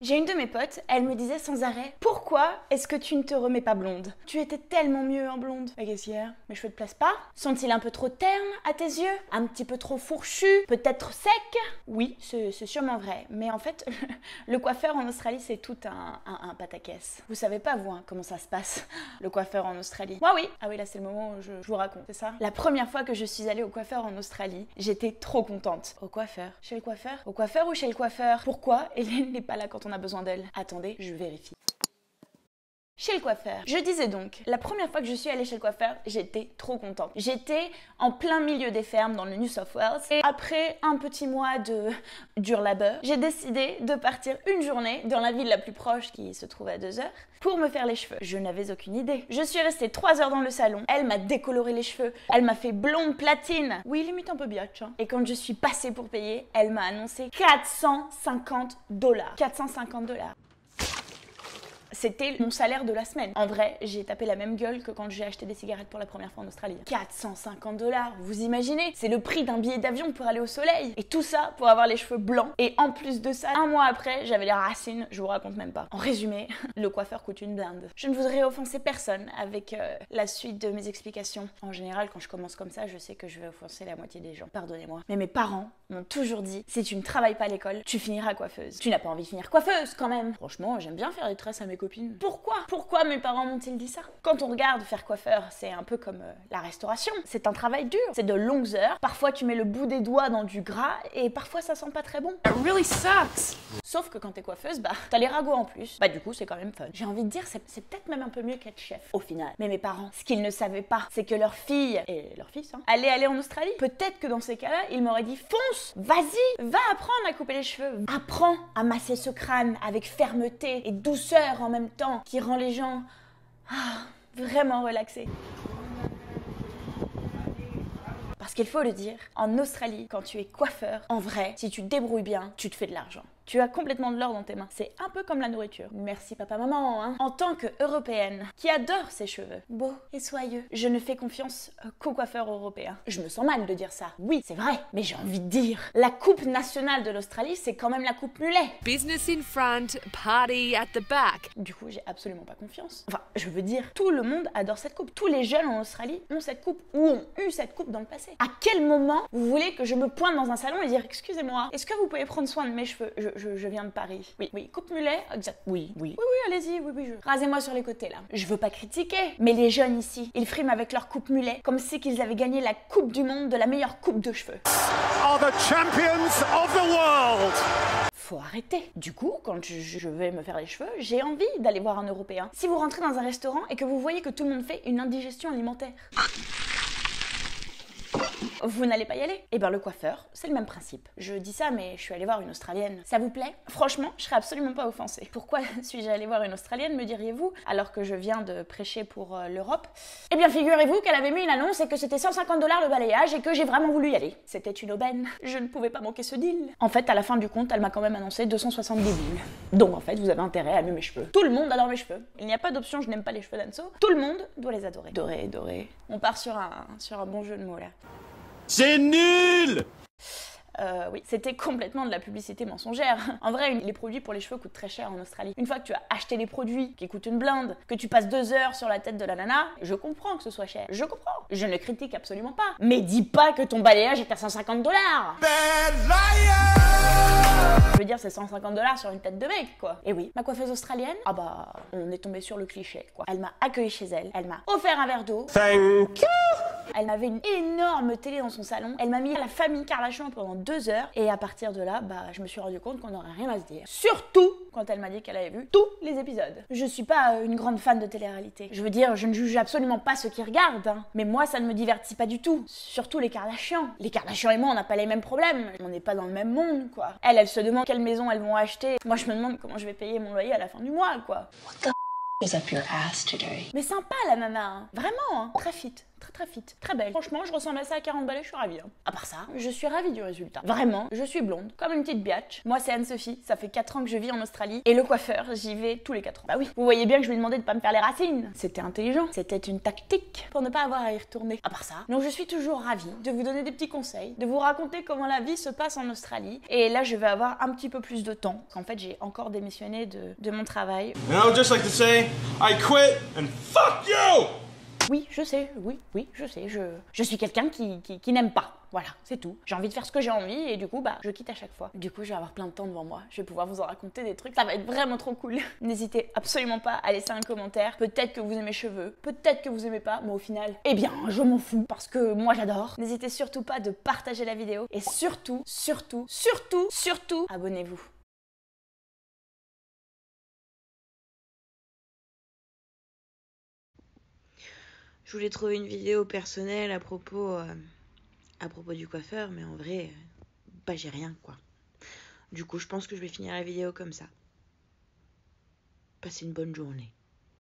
J'ai une de mes potes, elle me disait sans arrêt « Pourquoi est-ce que tu ne te remets pas blonde? Tu étais tellement mieux en blonde. » Et qu'est-ce qu'il y a? Mes cheveux te plaisent pas? Sont-ils un peu trop ternes à tes yeux? Un petit peu trop fourchus? Peut-être secs? Oui, c'est sûrement vrai. Mais en fait, le coiffeur en Australie, c'est tout un pataquès. Vous savez pas, vous, hein, comment ça se passe, le coiffeur en Australie? Moi, oui. Ah oui, là, c'est le moment où je vous raconte, c'est ça? La première fois que je suis allée au coiffeur en Australie, j'étais trop contente. Au coiffeur? Chez le coiffeur? Au coiffeur ou chez le coiffeur? Pourquoi Hélène n'est pas là quand on a besoin d'elle? Attendez, je vérifie. Chez le coiffeur. Je disais donc, la première fois que je suis allée chez le coiffeur, j'étais trop contente. J'étais en plein milieu des fermes dans le New South Wales et après un petit mois de dur labeur, j'ai décidé de partir une journée dans la ville la plus proche qui se trouve à 2 heures pour me faire les cheveux. Je n'avais aucune idée. Je suis restée 3 heures dans le salon, elle m'a décoloré les cheveux, elle m'a fait blonde platine. Oui, limite un peu biatch, hein. Et quand je suis passée pour payer, elle m'a annoncé $450. $450. C'était mon salaire de la semaine. En vrai, j'ai tapé la même gueule que quand j'ai acheté des cigarettes pour la première fois en Australie. $450, vous imaginez? C'est le prix d'un billet d'avion pour aller au soleil. Et tout ça pour avoir les cheveux blancs. Et en plus de ça, un mois après, j'avais les racines, je vous raconte même pas. En résumé, le coiffeur coûte une blinde. Je ne voudrais offenser personne avec la suite de mes explications. En général, quand je commence comme ça, je sais que je vais offenser la moitié des gens. Pardonnez-moi. Mais mes parents m'ont toujours dit, si tu ne travailles pas à l'école, tu finiras coiffeuse. Tu n'as pas envie de finir coiffeuse quand même. Franchement, j'aime bien faire des tresses à mes copines. Pourquoi mes parents m'ont-ils dit ça? Quand on regarde faire coiffeur, c'est un peu comme la restauration. C'est un travail dur, c'est de longues heures. Parfois tu mets le bout des doigts dans du gras et parfois ça sent pas très bon. It really sucks. Sauf que quand t'es coiffeuse, bah t'as les ragots en plus. Bah du coup c'est quand même fun. J'ai envie de dire c'est peut-être même un peu mieux qu'être chef au final. Mais mes parents, ce qu'ils ne savaient pas, c'est que leur fille et leur fils allaient aller en Australie. Peut-être que dans ces cas-là, ils m'auraient dit fonce, vas-y, va apprendre à couper les cheveux. Apprends à masser ce crâne avec fermeté et douceur en même temps, qui rend les gens vraiment relaxés. Parce qu'il faut le dire, en Australie, quand tu es coiffeur, en vrai, si tu te débrouilles bien, tu te fais de l'argent. Tu as complètement de l'or dans tes mains. C'est un peu comme la nourriture. Merci papa, maman, hein. En tant qu'Européenne, qui adore ses cheveux, beaux et soyeux, je ne fais confiance qu'aux coiffeurs européens. Je me sens mal de dire ça. Oui, c'est vrai, mais j'ai envie de dire, la coupe nationale de l'Australie, c'est quand même la coupe mulet. Business in front, party at the back. Du coup, j'ai absolument pas confiance. Enfin, je veux dire, tout le monde adore cette coupe. Tous les jeunes en Australie ont cette coupe ou ont eu cette coupe dans le passé. À quel moment vous voulez que je me pointe dans un salon et dire « Excusez-moi, est-ce que vous pouvez prendre soin de mes cheveux? Je viens de Paris. » Oui, coupe mulet, exact. Oui, allez-y, rasez-moi sur les côtés là. Je veux pas critiquer, mais les jeunes ici, ils friment avec leur coupe mulet comme si qu'ils avaient gagné la coupe du monde de la meilleure coupe de cheveux. Are the champions of the world. Faut arrêter. Du coup, quand je vais me faire les cheveux, j'ai envie d'aller voir un Européen. Si vous rentrez dans un restaurant et que vous voyez que tout le monde fait une indigestion alimentaire, vous n'allez pas y aller. Et ben le coiffeur, c'est le même principe. Je dis ça, mais je suis allée voir une Australienne. Ça vous plaît? Franchement, je serais absolument pas offensée. Pourquoi suis-je allée voir une Australienne, me diriez-vous, alors que je viens de prêcher pour l'Europe? Eh bien, figurez-vous qu'elle avait mis une annonce et que c'était $150 le balayage et que j'ai vraiment voulu y aller. C'était une aubaine. Je ne pouvais pas manquer ce deal. En fait, à la fin du compte, elle m'a quand même annoncé 270 000. Donc en fait, vous avez intérêt à aimer mes cheveux. Tout le monde adore mes cheveux. Il n'y a pas d'option, je n'aime pas les cheveux d'Anso. Tout le monde doit les adorer. Doré. On part sur un bon jeu de mots là. C'est nul. Oui, c'était complètement de la publicité mensongère. En vrai, les produits pour les cheveux coûtent très cher en Australie. Une fois que tu as acheté les produits qui coûtent une blinde, que tu passes 2 heures sur la tête de la nana, je comprends que ce soit cher. Je comprends. Je ne critique absolument pas. Mais dis pas que ton balayage est à $150. Je veux dire, c'est $150 sur une tête de mec, quoi. Et oui, ma coiffeuse australienne, ah bah, on est tombé sur le cliché, quoi. Elle m'a accueilli chez elle, elle m'a offert un verre d'eau. Thank you. Elle m'avait une énorme télé dans son salon. Elle m'a mis à la famille Kardashian pendant 2 heures. Et à partir de là, bah, je me suis rendu compte qu'on n'aurait rien à se dire. Surtout quand elle m'a dit qu'elle avait vu tous les épisodes. Je suis pas une grande fan de télé-réalité. Je veux dire, je ne juge absolument pas ceux qui regardent, hein. Mais moi, ça ne me divertit pas du tout. Surtout les Kardashians. Les Kardashians et moi, on n'a pas les mêmes problèmes. On n'est pas dans le même monde, quoi. Elle se demande quelle maison elles vont acheter. Moi, je me demande comment je vais payer mon loyer à la fin du mois, quoi. What the is up your ass today? Mais sympa, la nana, hein. Vraiment, hein. Très fit. très très fit, très belle. Franchement, je ressemble à ça à 40 balais, je suis ravie. Hein. À part ça, je suis ravie du résultat. Vraiment, je suis blonde, comme une petite biatch. Moi, c'est Anne-Sophie, ça fait 4 ans que je vis en Australie. Et le coiffeur, j'y vais tous les 4 ans. Bah oui, vous voyez bien que je lui demandais de pas me faire les racines. C'était intelligent, c'était une tactique pour ne pas avoir à y retourner. À part ça, donc je suis toujours ravie de vous donner des petits conseils, de vous raconter comment la vie se passe en Australie. Et là, je vais avoir un petit peu plus de temps. Parce qu'en fait, j'ai encore démissionné de mon travail. And I would just like to say, I quit and fuck you! Oui, je sais, oui, je sais, je suis quelqu'un qui n'aime pas. Voilà, c'est tout. J'ai envie de faire ce que j'ai envie et du coup, bah, je quitte à chaque fois. Du coup, je vais avoir plein de temps devant moi. Je vais pouvoir vous en raconter des trucs. Ça va être vraiment trop cool. N'hésitez absolument pas à laisser un commentaire. Peut-être que vous aimez mes cheveux, peut-être que vous aimez pas, mais au final, eh bien, je m'en fous parce que moi, j'adore. N'hésitez surtout pas de partager la vidéo et surtout, abonnez-vous. Je voulais trouver une vidéo personnelle à propos du coiffeur, mais en vrai, bah j'ai rien quoi. Du coup, je pense que je vais finir la vidéo comme ça. Passez une bonne journée.